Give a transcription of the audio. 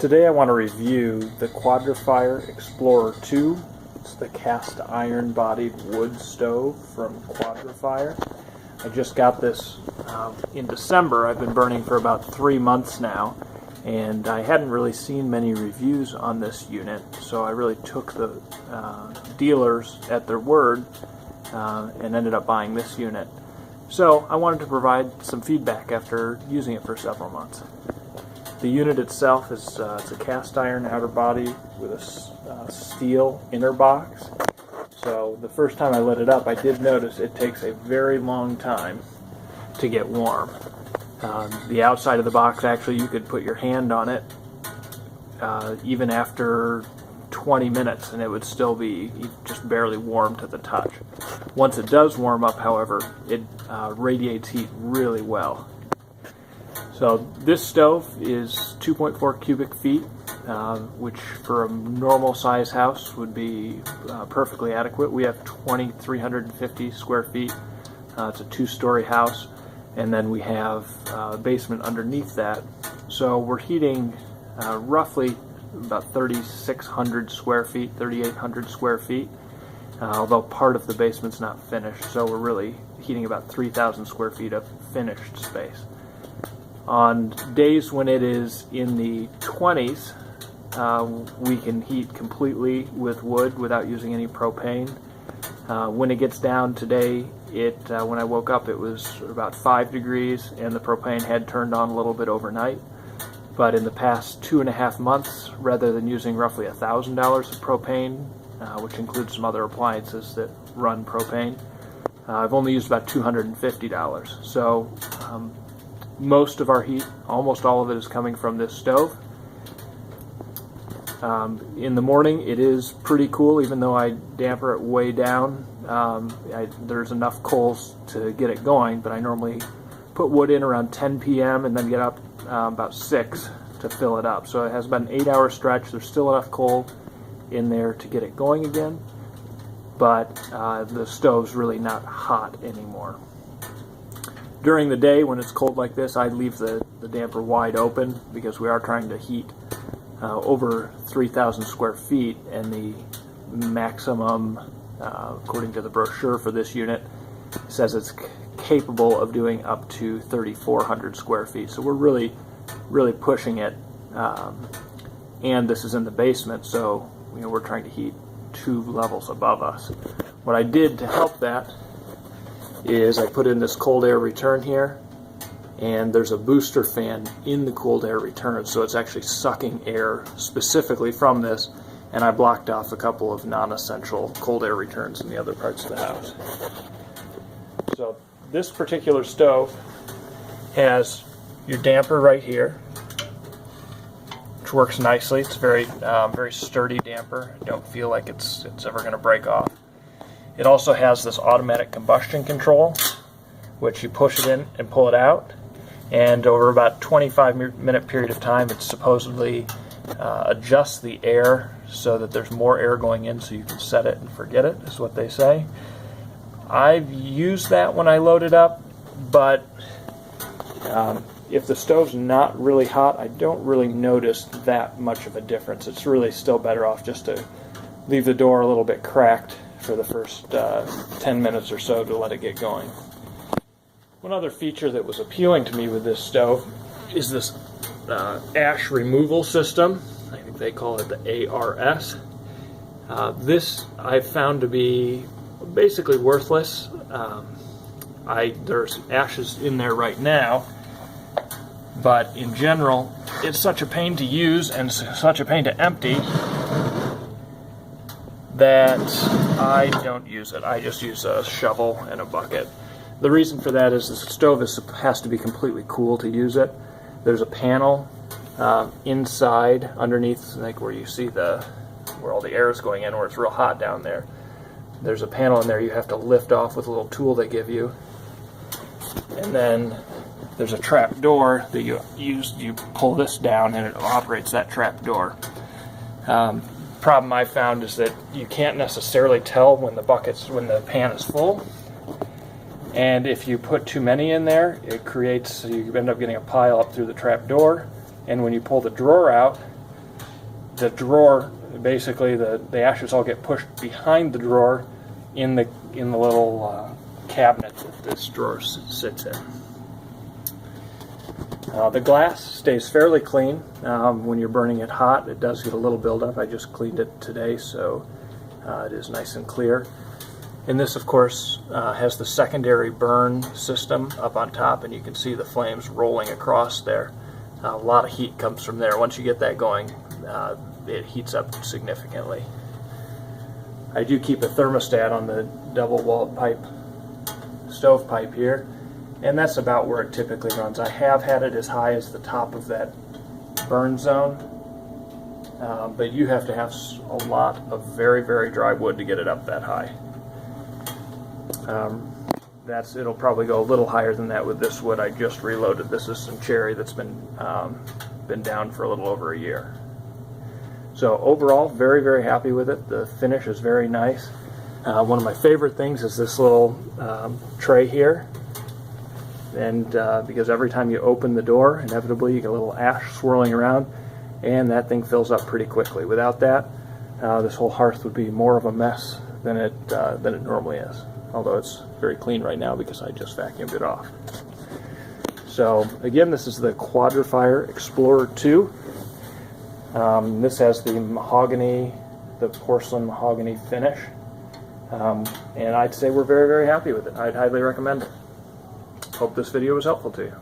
Today I want to review the Quadra Explorer 2. It's the cast iron bodied wood stove from Quadra. I just got this in December. I've been burning for about 3 months now, and I hadn't really seen many reviews on this unit, so I really took the dealers at their word and ended up buying this unit. So I wanted to provide some feedback after using it for several months. The unit itself is it's a cast iron outer body with a steel inner box. So the first time I lit it up, I did notice it takes a very long time to get warm. The outside of the box, actually, you could put your hand on it even after 20 minutes and it would still be just barely warm to the touch. Once it does warm up, however, it radiates heat really well. So this stove is 2.4 cubic feet, which for a normal size house would be perfectly adequate. We have 2,350 square feet. It's a 2-story house, and then we have a basement underneath that. So we're heating roughly about 3,600 square feet, 3,800 square feet, although part of the basement's not finished, so we're really heating about 3,000 square feet of finished space. On days when it is in the 20s, we can heat completely with wood without using any propane. When it gets down today, when I woke up, it was about 5 degrees, and the propane had turned on a little bit overnight. But in the past 2.5 months, rather than using roughly $1,000 of propane, which includes some other appliances that run propane, I've only used about $250. So most of our heat, almost all of it, is coming from this stove. In the morning, it is pretty cool, even though I damper it way down. There's enough coals to get it going, but I normally put wood in around 10 p.m. and then get up about 6 to fill it up. So it has about an 8-hour stretch. There's still enough coal in there to get it going again, but the stove's really not hot anymore. During the day, when it's cold like this, I leave the damper wide open because we are trying to heat over 3,000 square feet, and the maximum, according to the brochure for this unit, says it's capable of doing up to 3,400 square feet. So we're really pushing it, and this is in the basement, so we're trying to heat 2 levels above us. What I did to help that is I put in this cold air return here, and there's a booster fan in the cold air return, so it's actually sucking air specifically from this, and I blocked off a couple of non-essential cold air returns in the other parts of the house. So this particular stove has your damper right here, which works nicely. It's very sturdy damper. I don't feel like it's ever going to break off. It also has this automatic combustion control, which you push it in and pull it out, and over about a 25-minute period of time, it supposedly adjusts the air so that there's more air going in, so you can set it and forget it, is what they say. I've used that when I load it up, but if the stove's not really hot, I don't really notice that much of a difference. It's really still better off just to leave the door a little bit cracked for the first 10 minutes or so to let it get going. One other feature that was appealing to me with this stove is this ash removal system. I think they call it the ARS. This I've found to be basically worthless. There's ashes in there right now, but in general, it's such a pain to use and such a pain to empty that I don't use it. I just use a shovel and a bucket. The reason for that is the stove has to be completely cool to use it. There's a panel inside, underneath, like where you see where all the air is going in, where it's real hot down there. There's a panel in there you have to lift off with a little tool they give you. And then there's a trap door that you pull this down and it operates that trap door. Problem I found is that you can't necessarily tell when the pan is full, and if you put too many in there, you end up getting a pile up through the trap door, and when you pull the drawer out, the drawer, basically the ashes all get pushed behind the drawer in the little cabinet that this drawer sits in. The glass stays fairly clean. When you're burning it hot, it does get a little buildup. I just cleaned it today, so it is nice and clear. And this, of course, has the secondary burn system up on top, and you can see the flames rolling across there. A lot of heat comes from there. Once you get that going, it heats up significantly. I do keep a thermostat on the double-walled stove pipe here, and that's about where it typically runs. I have had it as high as the top of that burn zone, but you have to have a lot of very, very dry wood to get it up that high. It'll probably go a little higher than that with this wood I just reloaded. This is some cherry that's been down for a little over a year. So overall, very, very happy with it. The finish is very nice. One of my favorite things is this little tray here. And because every time you open the door, inevitably you get a little ash swirling around, and that thing fills up pretty quickly. Without that, this whole hearth would be more of a mess than it normally is. Although it's very clean right now because I just vacuumed it off. So again, this is the Quadra Explorer 2. This has the mahogany, the porcelain mahogany finish. And I'd say we're very, very happy with it. I'd highly recommend it. Hope this video was helpful to you.